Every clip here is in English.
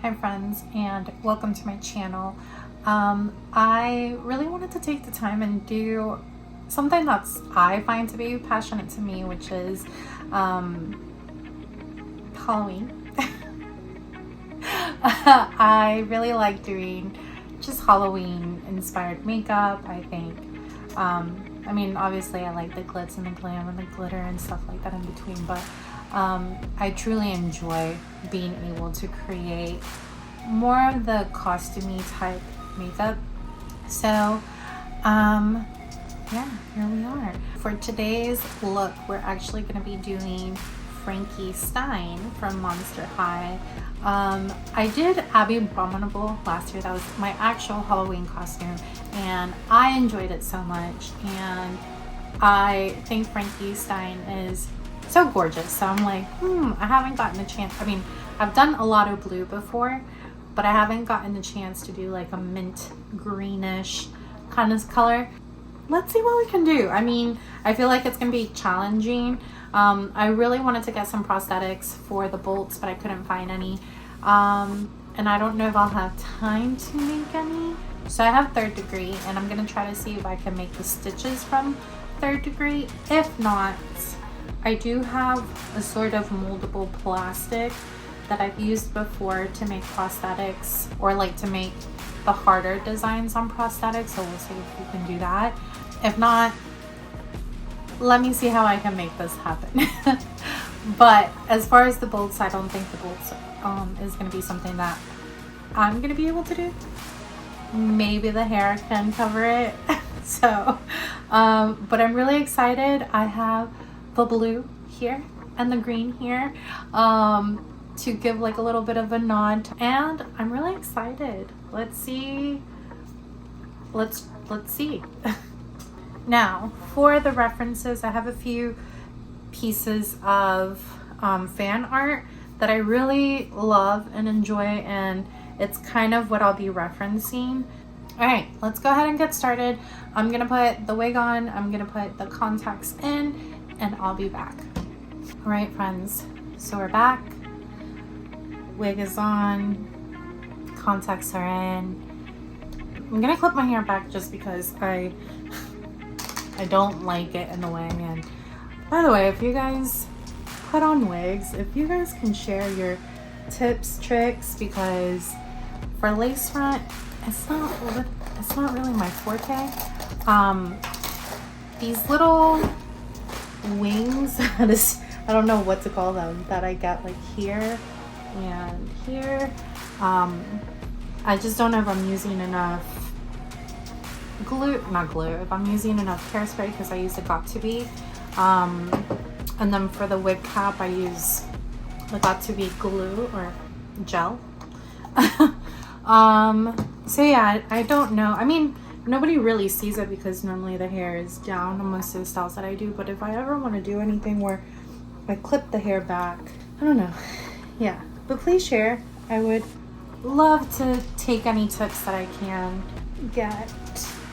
Hi friends, and welcome to my channel. I really wanted to take the time and do something that's I find to be passionate to me, which is Halloween. I really like doing just Halloween inspired makeup. I think I mean, obviously I like the glitz and the glam and the glitter and stuff like that in between, but I truly enjoy being able to create more of the costumey type makeup. So yeah, here we are. For today's look, we're actually going to be doing Frankie Stein from Monster High. I did Abby Abominable last year. That was my actual Halloween costume, and I enjoyed it so much. And I think Frankie Stein is so gorgeous. So I'm like, I haven't gotten a chance. I mean, I've done a lot of blue before, but I haven't gotten the chance to do like a mint greenish kind of color. Let's see what we can do. I mean, I feel like it's gonna be challenging. I really wanted to get some prosthetics for the bolts, but I couldn't find any. And I don't know if I'll have time to make any. So I have 3rd degree, and I'm gonna try to see if I can make the stitches from 3rd degree. If not, I do have a sort of moldable plastic that I've used before to make prosthetics, or like to make the harder designs on prosthetics. So we'll see if we can do that. If not, let me see how I can make this happen. But as far as the bolts, I don't think the bolts is going to be something that I'm going to be able to do. Maybe the hair can cover it. So, but I'm really excited. I have the blue here and the green here to give like a little bit of a nod, and I'm really excited. Let's see. Let's see. Now, for the references, I have a few pieces of fan art that I really love and enjoy, and it's kind of what I'll be referencing. All right, let's go ahead and get started. I'm gonna put the wig on, I'm gonna put the contacts in, and I'll be back. All right, friends, so we're back. Wig is on, contacts are in. I'm gonna clip my hair back just because I don't like it in the way. And by the way, if you guys put on wigs, if you guys can share your tips, tricks, because for lace front, it's not really my forte. These little wings, I don't know what to call them, that I got like here and here. I just don't know if I'm using enough if I'm using enough hairspray, because I use the Got2b. And then for the wig cap, I use the Got2b glue or gel. So yeah, I don't know. I mean, nobody really sees it because normally the hair is down on most of the styles that I do. But if I ever want to do anything where I clip the hair back, I don't know. Yeah, but please share. I would love to take any tips that I can get.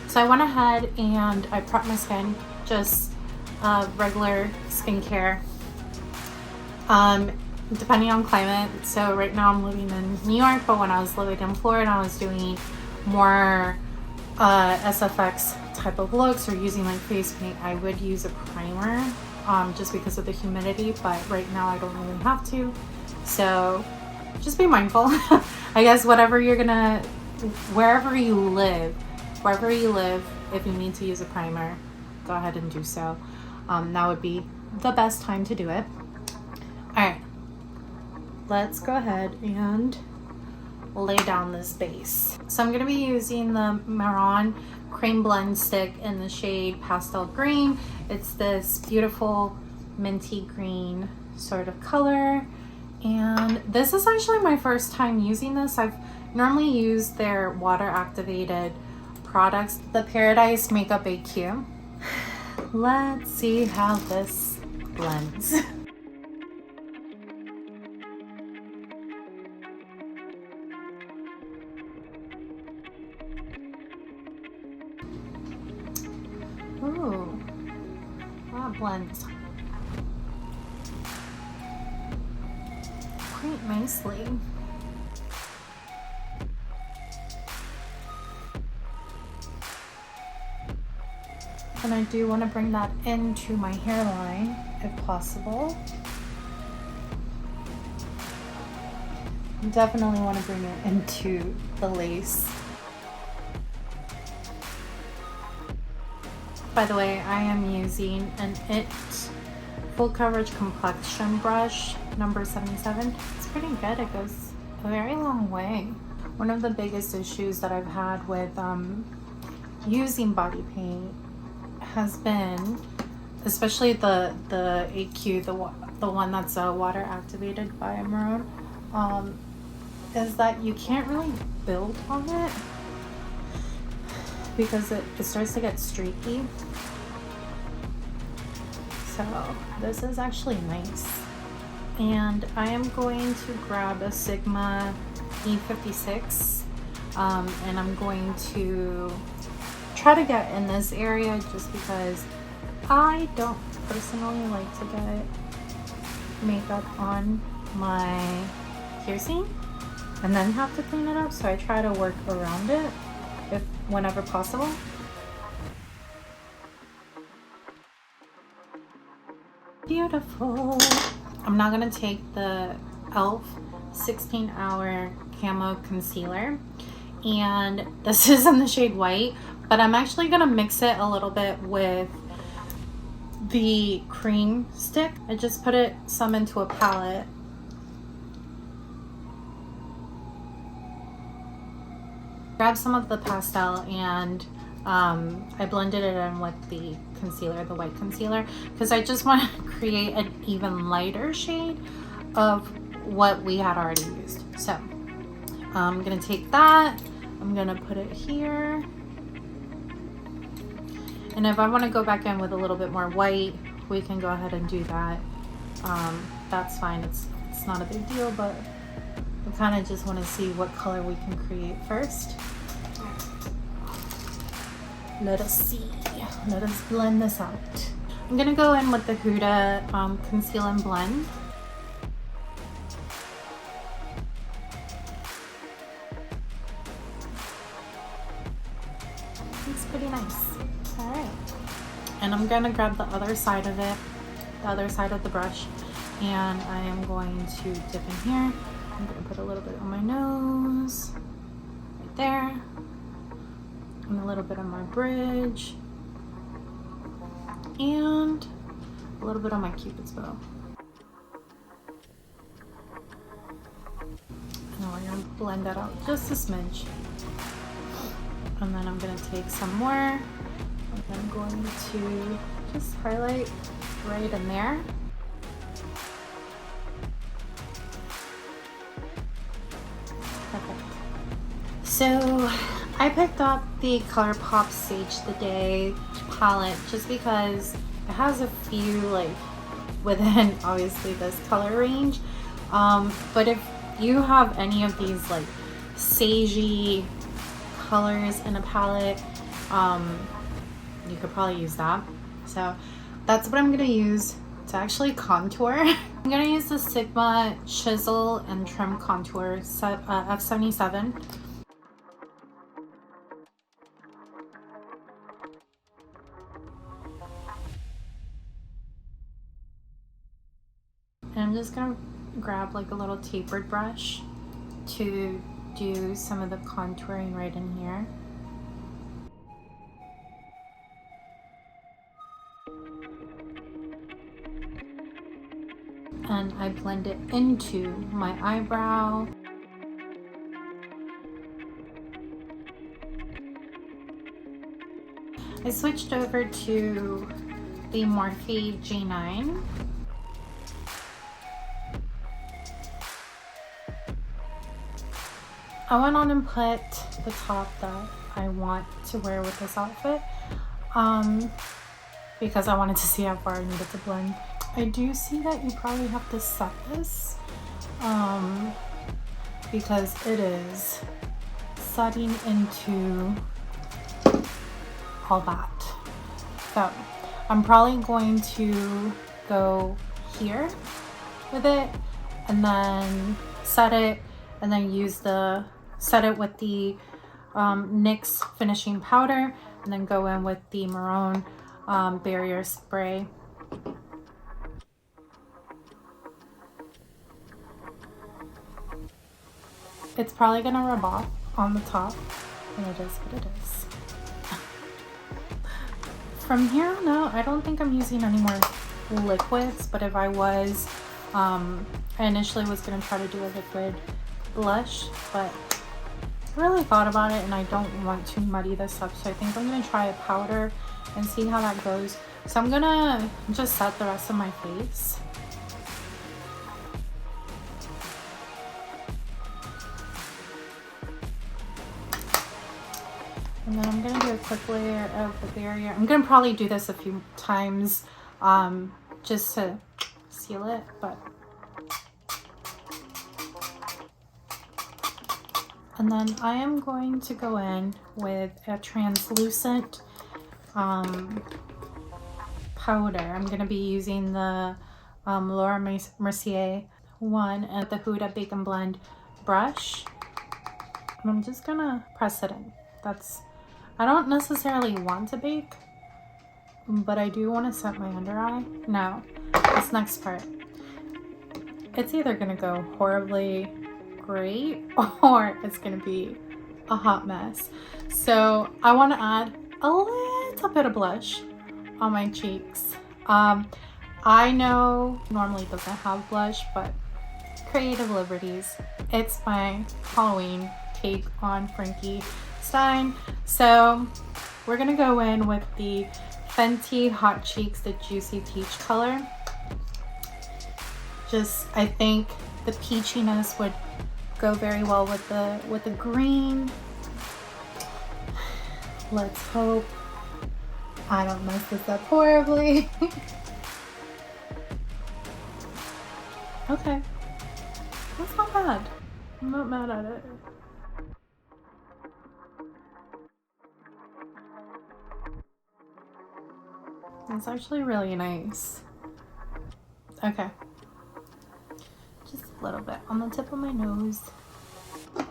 So I went ahead and I prepped my skin, just regular skincare, depending on climate. So right now I'm living in New York, but when I was living in Florida, I was doing more SFX type of looks, or using like face paint. I would use a primer just because of the humidity, but right now I don't really have to. So just be mindful. I guess wherever you live, if you need to use a primer, go ahead and do so. That would be the best time to do it. All right, let's go ahead and lay down this base. So I'm going to be using the Maron Cream Blend Stick in the shade Pastel Green. It's this beautiful minty green sort of color. And this is actually my first time using this. I've normally used their water activated products, the Paradise Makeup AQ. Let's see how this blends. Ooh, that blends quite nicely. And I do want to bring that into my hairline if possible. Definitely want to bring it into the lace. By the way, I am using an e.l.f. full coverage complexion brush number 77. It's pretty good. It goes a very long way. One of the biggest issues that I've had with using body paint has been, especially the AQ, the one that's water activated by Maroon, is that you can't really build on it because it starts to get streaky. So this is actually nice. And I am going to grab a Sigma E56 and I'm going to try to get in this area just because I don't personally like to get makeup on my piercing and then have to clean it up, so I try to work around it whenever possible. Beautiful. I'm not gonna take the e.l.f. 16-hour camo concealer, and this is in the shade white, but I'm actually gonna mix it a little bit with the cream stick. I just put it some into a palette. Grab some of the pastel and I blended it in with the concealer, the white concealer, because I just want to create an even lighter shade of what we had already used. So I'm gonna take that, I'm gonna put it here, and if I want to go back in with a little bit more white, we can go ahead and do that. That's fine, it's not a big deal, but I kind of just want to see what color we can create first. Let us see. Let us blend this out. I'm gonna go in with the Huda Conceal and Blend. It's pretty nice. All right. And I'm gonna grab the other side of it, the other side of the brush, and I am going to dip in here. I'm gonna put a little bit on my nose, right there, and a little bit on my bridge, and a little bit on my Cupid's bow. Now we're gonna blend that out just a smidge. And then I'm gonna take some more, and I'm going to just highlight right in there. Perfect. So I picked up the ColourPop Sage the Day palette just because it has a few like within obviously this color range, but if you have any of these like sagey colors in a palette, you could probably use that. So that's what I'm gonna use to actually contour. I'm gonna use the Sigma Chisel and Trim Contour F77. And I'm just gonna grab like a little tapered brush to do some of the contouring right in here. And I blend it into my eyebrow. I switched over to the Morphe G9. I went on and put the top that I want to wear with this outfit because I wanted to see how far I needed to blend. I do see that you probably have to set this because it is setting into all that. So I'm probably going to go here with it and then set it, and then use set it with the NYX finishing powder, and then go in with the maroon barrier spray. It's probably gonna rub off on the top, and it is what it is. From here on out, I don't think I'm using any more liquids, but if I was, I initially was gonna try to do a liquid blush, but I really thought about it and I don't want to muddy this up, so I think I'm gonna try a powder and see how that goes. So I'm gonna just set the rest of my face. And then I'm gonna do a quick layer of the barrier. I'm gonna probably do this a few times just to seal it, but. And then I am going to go in with a translucent powder. I'm gonna be using the Laura Mercier one and the Huda Bake and Blend brush. And I'm just gonna press it in. I don't necessarily want to bake, but I do want to set my under eye. Now, this next part, it's either gonna go horribly great or it's gonna be a hot mess. So I want to add a little bit of blush on my cheeks. I know normally doesn't have blush, but creative liberties. It's my Halloween take on Frankie Stein. So we're gonna go in with the Fenty Hot Cheeks, the Juicy Peach color. I think the peachiness would go very well with the green. Let's hope I don't mess this up horribly. Okay, that's not bad. I'm not mad at it. It's actually really nice. Okay. Just a little bit on the tip of my nose.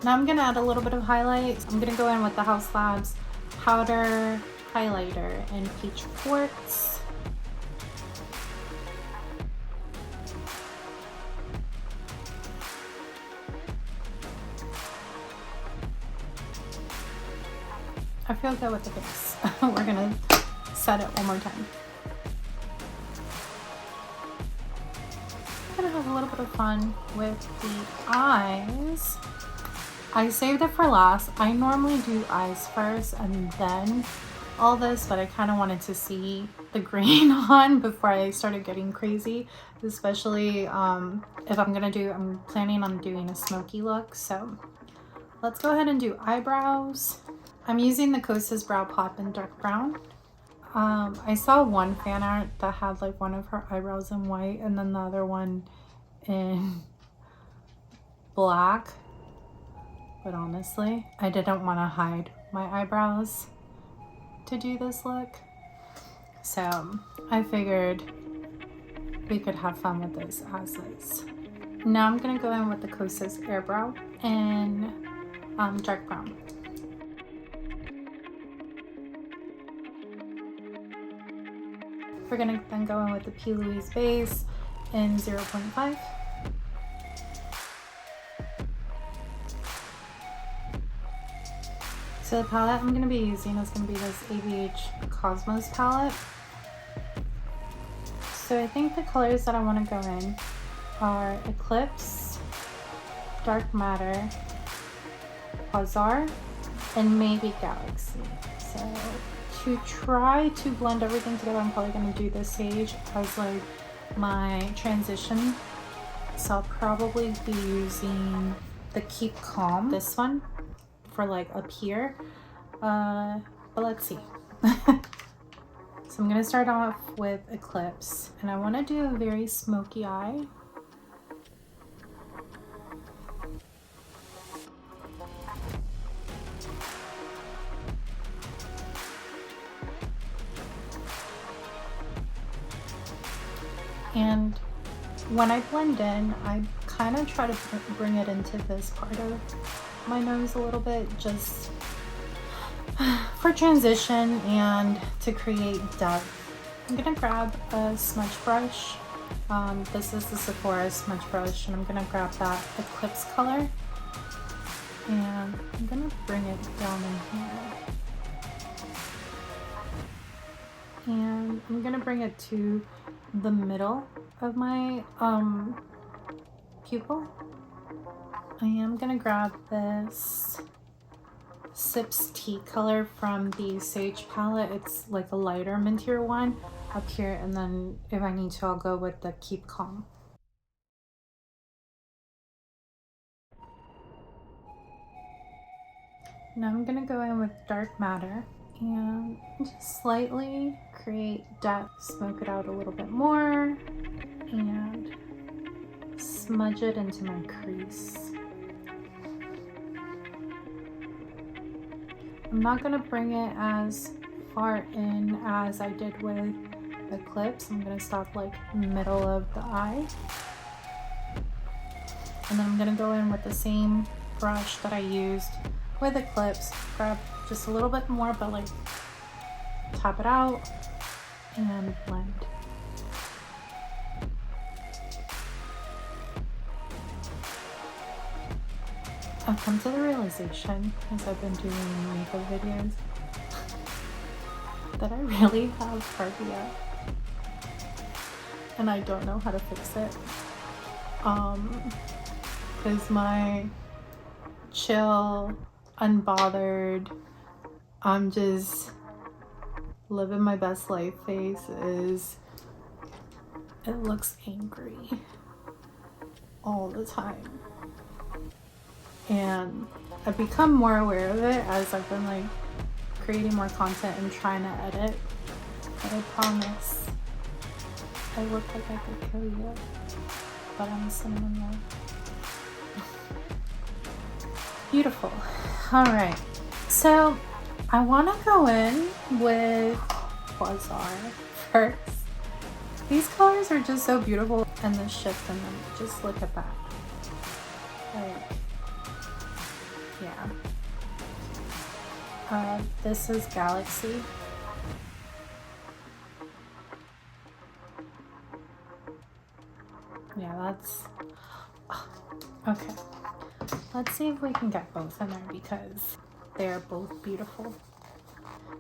Now I'm gonna add a little bit of highlight. I'm gonna go in with the Haus Labs powder highlighter in Peach Quartz. I feel good with the face. We're gonna set it one more time. I'm gonna have a little bit of fun with the eyes. I saved it for last. I normally do eyes first and then all this, but I kind of wanted to see the green on before I started getting crazy, especially if I'm planning on doing a smoky look. So let's go ahead and do eyebrows. I'm using the Kosas Brow Pop in dark brown. I saw one fan art that had like one of her eyebrows in white and then the other one in black. But honestly, I didn't want to hide my eyebrows to do this look. So I figured we could have fun with this as is. Now I'm gonna go in with the Kosas Airbrow in dark brown. We're gonna then go in with the P. Louise base in 0.5. So the palette I'm gonna be using is gonna be this ABH Cosmos palette. So I think the colors that I wanna go in are Eclipse, Dark Matter, Quasar, and maybe Galaxy. So to try to blend everything together, I'm probably gonna do this Sage as like my transition. So I'll probably be using the Keep Calm, this one, for like up here. But let's see. So I'm gonna start off with Eclipse, and I wanna do a very smoky eye. And when I blend in, I kind of try to bring it into this part of my nose a little bit, just for transition and to create depth I'm gonna grab a smudge brush. This is the Sephora smudge brush, and I'm gonna grab that Eclipse color, and I'm gonna bring it down in here. And I'm gonna bring it to the middle of my pupil. I am gonna grab this Sips Tea color from the Sage palette. It's like a lighter mintier one up here, and then if I need to, I'll go with the Keep Calm. Now I'm gonna go in with Dark Matter and just slightly create depth, smoke it out a little bit more, and smudge it into my crease. I'm not gonna bring it as far in as I did with Eclipse. I'm gonna stop like middle of the eye. And then I'm gonna go in with the same brush that I used with Eclipse, grab just a little bit more, but like tap it out and blend. I've come to the realization, as I've been doing makeup videos, that I really have phobia and I don't know how to fix it. Because my chill, unbothered, I'm just living my best life face is, it looks angry all the time. And I've become more aware of it as I've been like creating more content and trying to edit. But I promise, I look like I could kill you, but I'm a cinnamon roll. Beautiful. All right, so I want to go in with Quasar first. These colors are just so beautiful, and the shift in them, just look at that. Like, yeah. This is Galaxy. Yeah, that's okay. Let's see if we can get both in there because they're both beautiful.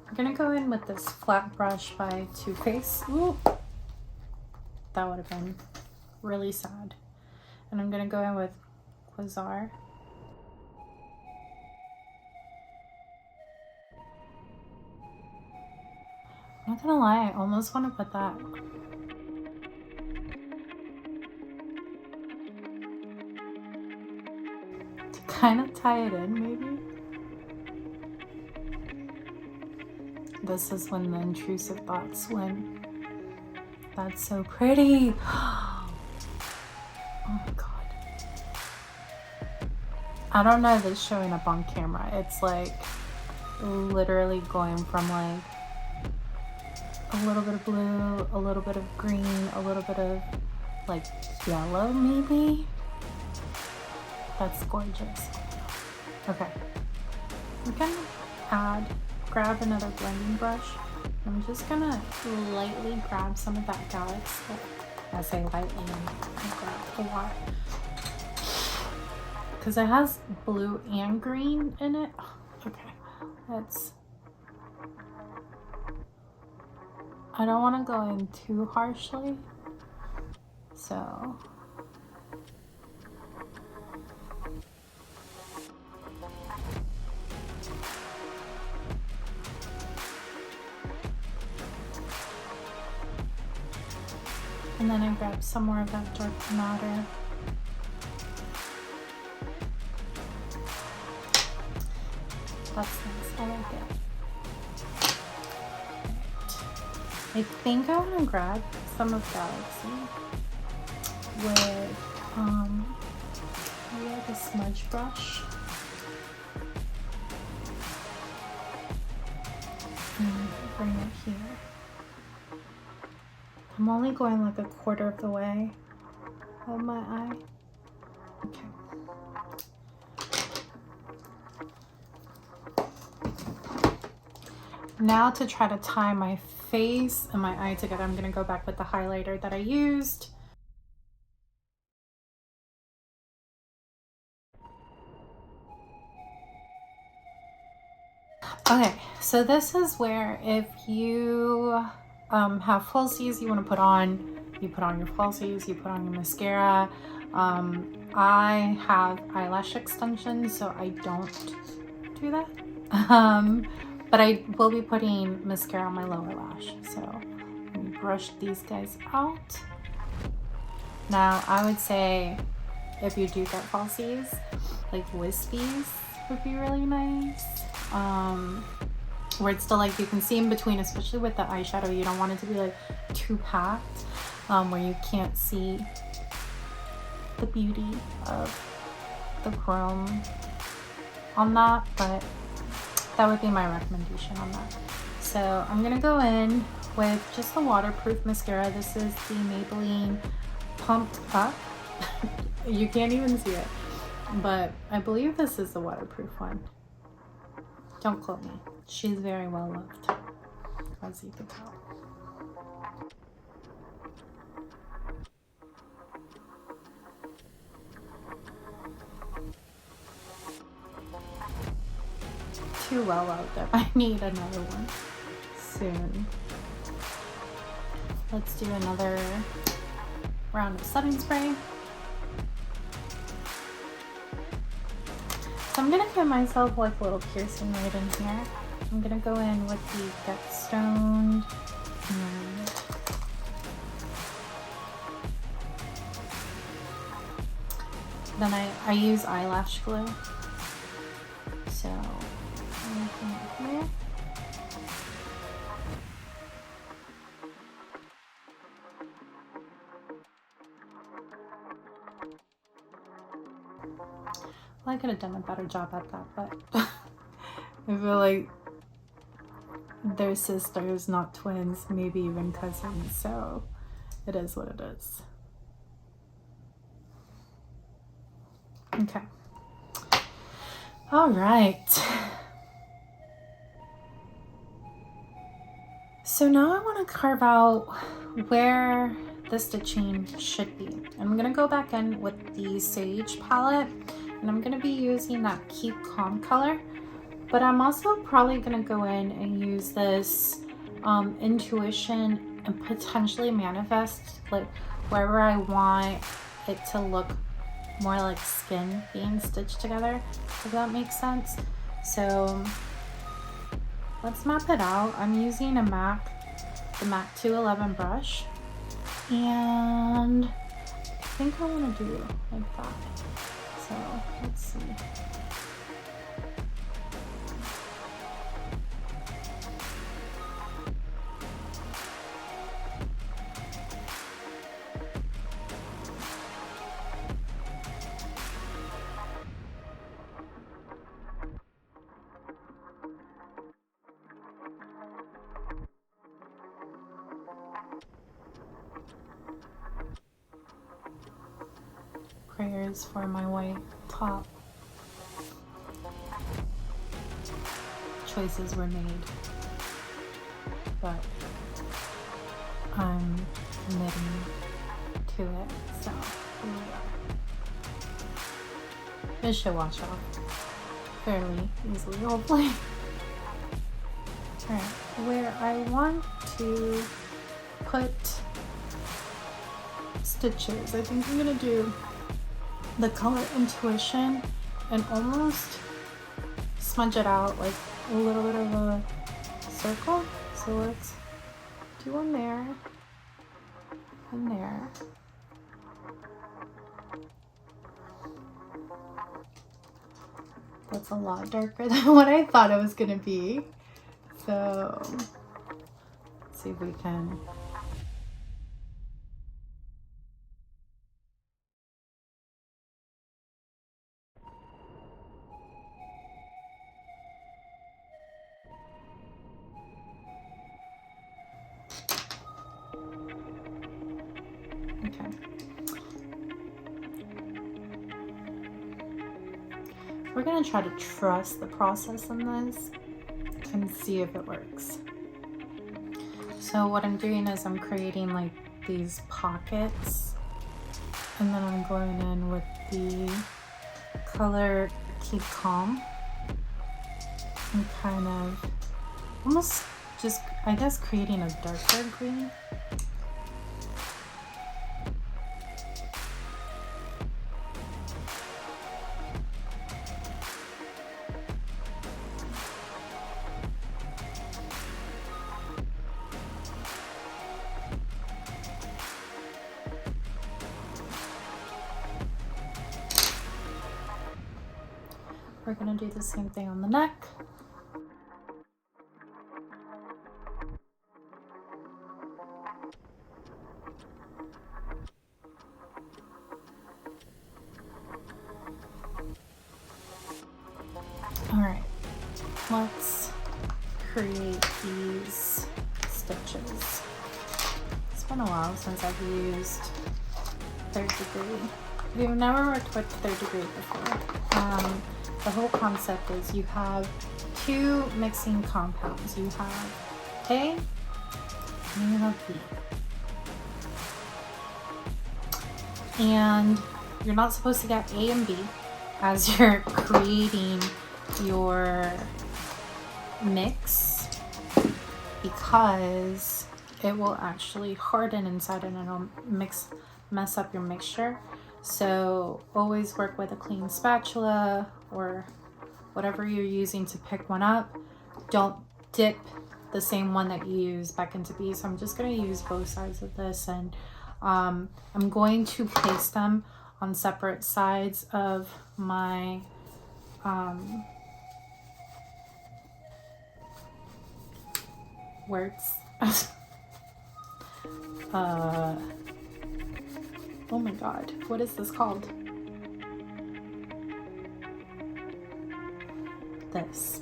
I'm gonna go in with this flat brush by Too Faced. Ooh, that would have been really sad. And I'm gonna go in with Quasar. I'm not gonna lie, I almost want to put that to kind of tie it in, maybe. This is when the intrusive thoughts win. That's so pretty. Oh my god. I don't know if it's showing up on camera. It's like literally going from like a little bit of blue, a little bit of green, a little bit of like yellow maybe. That's gorgeous. Okay, I'm gonna grab another blending brush. I'm just gonna lightly grab some of that Galaxy. I say lightly, I grabbed a lot because it has blue and green in it. Okay, I don't want to go in too harshly, so and then I grab some more of that Dark Matter. That's nice, I like it. I think I want to grab some of Galaxy with maybe like a smudge brush and bring it here. I'm only going like a quarter of the way of my eye. Okay. Now to try to tie my face and my eye together, I'm gonna go back with the highlighter that I used. Okay, so this is where if you have falsies you want to put on, you put on your falsies, you put on your mascara. I have eyelash extensions, so I don't do that. But I will be putting mascara on my lower lash. So let me brush these guys out. Now I would say if you do get falsies, like wispies would be really nice. Where it's still like you can see in between, especially with the eyeshadow. You don't want it to be like too packed, where you can't see the beauty of the chrome on that, but that would be my recommendation on that. So I'm gonna go in with just the waterproof mascara. This is the Maybelline Pumped Up. You can't even see it, but I believe this is the waterproof one. Don't quote me. She's very well loved, as you can tell. Too well loved that I need another one soon. Let's do another round of setting spray. So I'm gonna give myself like a little piercing right in here. I'm gonna go in with the Get Stoned and then I use eyelash glue. So anything here. Well, I could have done a better job at that, but I feel like they're sisters, not twins, maybe even cousins, so it is what it is. Okay. All right. So now I want to carve out where the stitching should be. I'm going to go back in with the Sage palette, and I'm going to be using that Keep Calm color. But I'm also probably going to go in and use this Intuition and potentially Manifest, like wherever I want it to look more like skin being stitched together, if that makes sense. So let's map it out. I'm using the MAC 211 brush, and I think I want to do it like that. So let's see. Prayers for my white top. Choices were made, but I'm committing to it, so here we are. This should wash off fairly easily, hopefully. Alright, where I want to put stitches, I think I'm gonna do the color Intuition and almost smudge it out like a little bit of a circle. So let's do one there and there. That's a lot darker than what I thought it was gonna be. So let's see if we can. We're gonna try to trust the process in this and see if it works. So what I'm doing is I'm creating like these pockets, and then I'm going in with the color Keep Calm and kind of almost just, I guess, creating a darker green. We're gonna do the same thing on the neck. All right, let's create these stitches. It's been a while since I've used 3rd degree. We've never worked with 3rd degree before. The whole concept is you have 2 mixing compounds. You have A and you have B. And you're not supposed to get A and B as you're creating your mix, because it will actually harden inside and it'll mess up your mixture. So always work with a clean spatula or whatever you're using to pick one up. Don't dip the same one that you use back into B. So I'm just going to use both sides of this, and I'm going to place them on separate sides of my words. Oh my god, what is this called? This.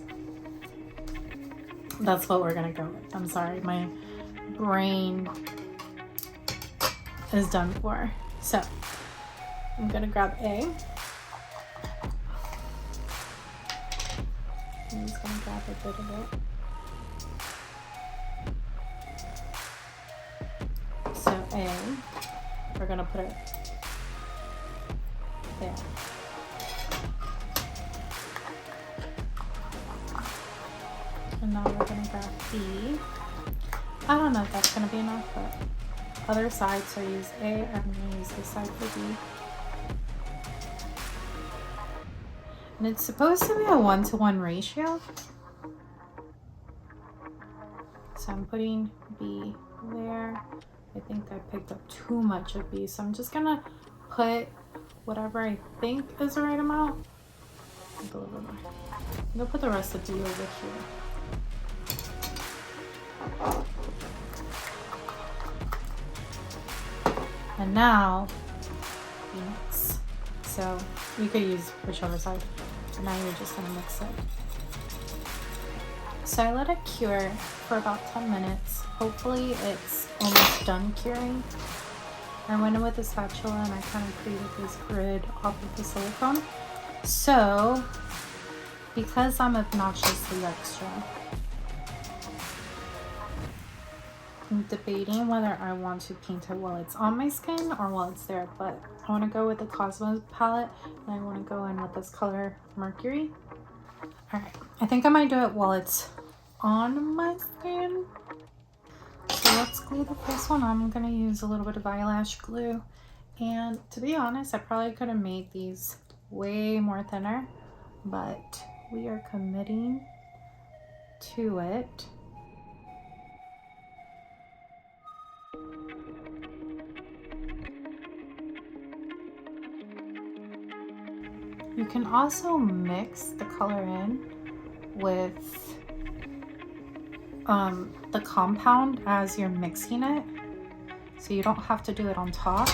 That's what we're gonna go with. I'm sorry, my brain is done for. So I'm gonna grab A. I'm just gonna grab a bit of it. So A, we're gonna put it there. And now we're gonna grab B. I don't know if that's gonna be enough, but other side, so I use A, I'm gonna use this side for B. And it's supposed to be a 1-to-1 ratio. So I'm putting B there. I think I picked up too much of B, so I'm just gonna put whatever I think is the right amount. A little bit more. I'm gonna put the rest of B over here. And now we mix. So you could use whichever side, but now you're just gonna mix it. So I let it cure for about 10 minutes. Hopefully it's almost done curing. I went in with a spatula and I kind of created this grid off of the silicone. So because I'm obnoxiously extra, I'm debating whether I want to paint it while it's on my skin or while it's there, but I want to go with the Cosmos palette and I want to go in with this color Mercury. Alright, I think I might do it while it's on my skin. So let's glue the first one on. I'm going to use a little bit of eyelash glue, and to be honest, I probably could have made these way more thinner, but we are committing to it. You can also mix the color in with the compound as you're mixing it, so you don't have to do it on top.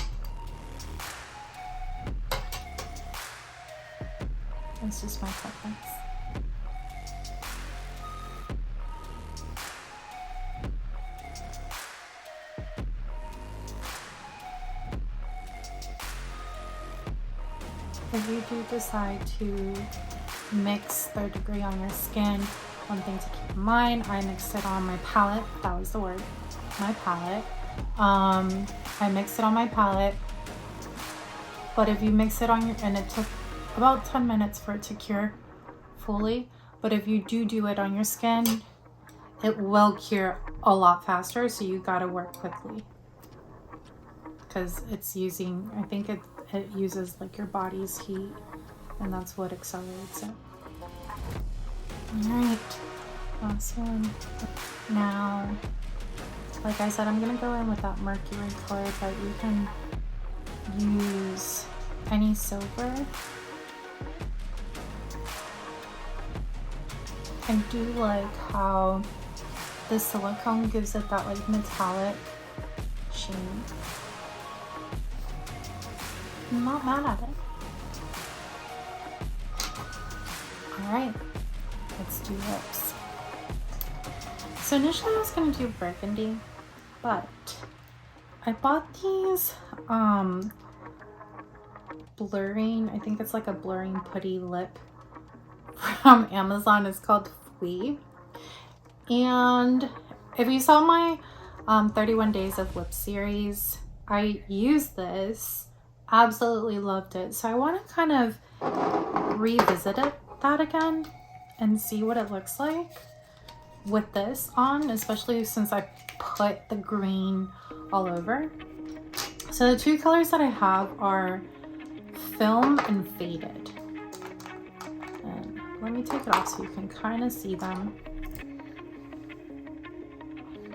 It's just my preference. If you do decide to mix 3rd degree on your skin, one thing to keep in mind, I mixed it on my palette, that was the word, my palette. I mix it on my palette, but if you mix it on your, and it took about 10 minutes for it to cure fully, but if you do it on your skin, it will cure a lot faster, so you gotta work quickly because it's using, I think it uses like your body's heat, and that's what accelerates it. All right, last one. Now, like I said, I'm gonna go in with that mercury color, but you can use any silver. I do like how the silicone gives it that like metallic sheen. I'm not mad at it. All right, let's do lips. So initially I was gonna do burgundy, but I bought these blurring, I think it's like a blurring putty lip from Amazon. It's called Flee. And if you saw my 31 Days of Lip series, I used this, absolutely loved it. So I want to kind of revisit that again and see what it looks like with this on, especially since I put the green all over. So the two colors that I have are Film and Faded. And let me take it off so you can kind of see them.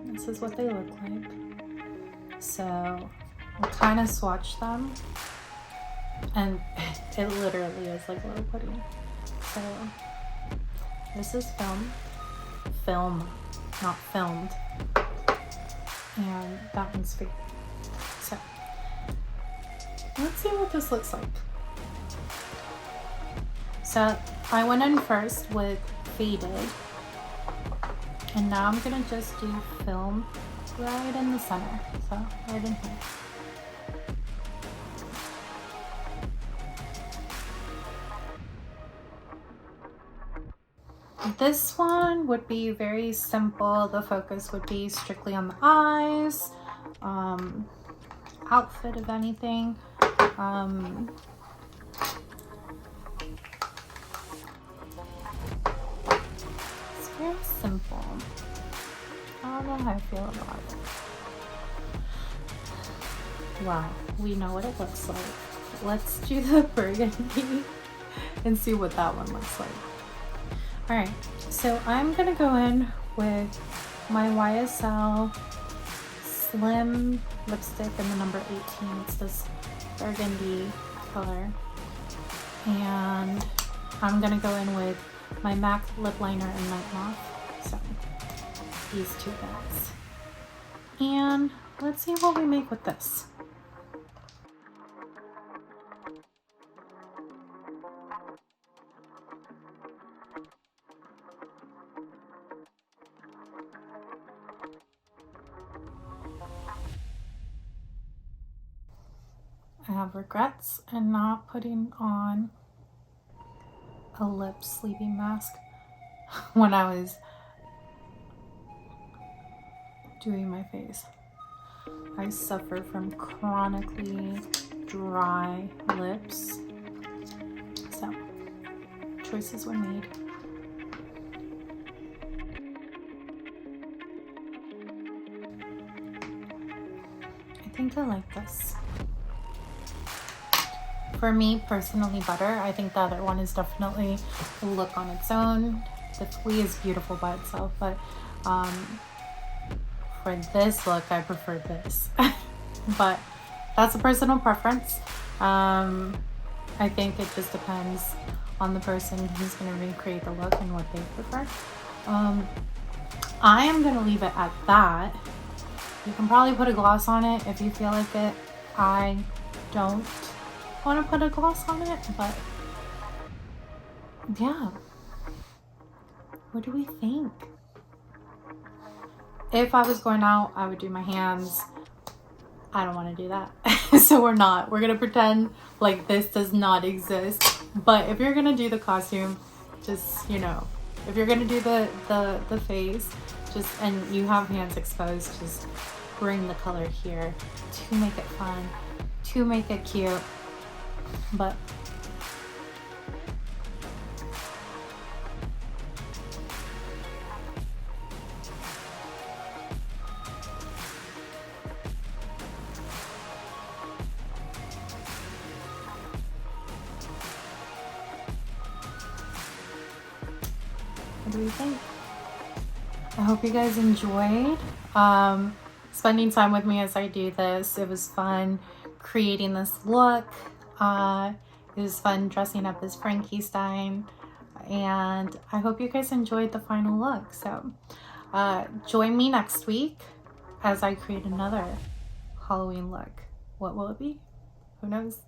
This is what they look like. So I'll kind of swatch them, and it literally is like little pudding. So this is film, not filmed, and that one's fake. So let's see what this looks like. So I went in first with Faded, and now I'm gonna just do Film right in the center, so right in here. This one would be very simple. The focus would be strictly on the eyes, outfit if anything. It's very simple. I don't know how I feel about it. Wow, we know what it looks like. Let's do the burgundy and see what that one looks like. All right, so I'm gonna go in with my YSL Slim lipstick in the number 18. It's this burgundy color. And I'm gonna go in with my MAC lip liner in Night Moth. So these two guys. And let's see what we make with this. I have regrets in not putting on a lip sleeping mask when I was doing my face. I suffer from chronically dry lips, so choices were made. I think I like this. For me personally, better. I think the other one is definitely a look on its own. The Flea is beautiful by itself, but for this look, I prefer this. But that's a personal preference. I think it just depends on the person who's going to recreate the look and what they prefer. I am going to leave it at that. You can probably put a gloss on it if you feel like it. I don't want to put a gloss on it, but yeah, what do we think? If I was going out, I would do my hands. I don't want to do that. So we're gonna pretend like this does not exist. But if you're gonna do the costume, just, you know, If you're gonna do the face, just, and you have hands exposed, just bring the color here to make it fun, to make it cute. But what do we think? I hope you guys enjoyed spending time with me as I do this. It was fun creating this look. It was fun dressing up as Frankie Stein, and I hope you guys enjoyed the final look. So join me next week as I create another Halloween look. What will it be? Who knows?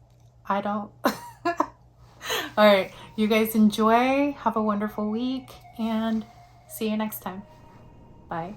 I don't. All right, you guys enjoy, have a wonderful week, and see you next time. Bye.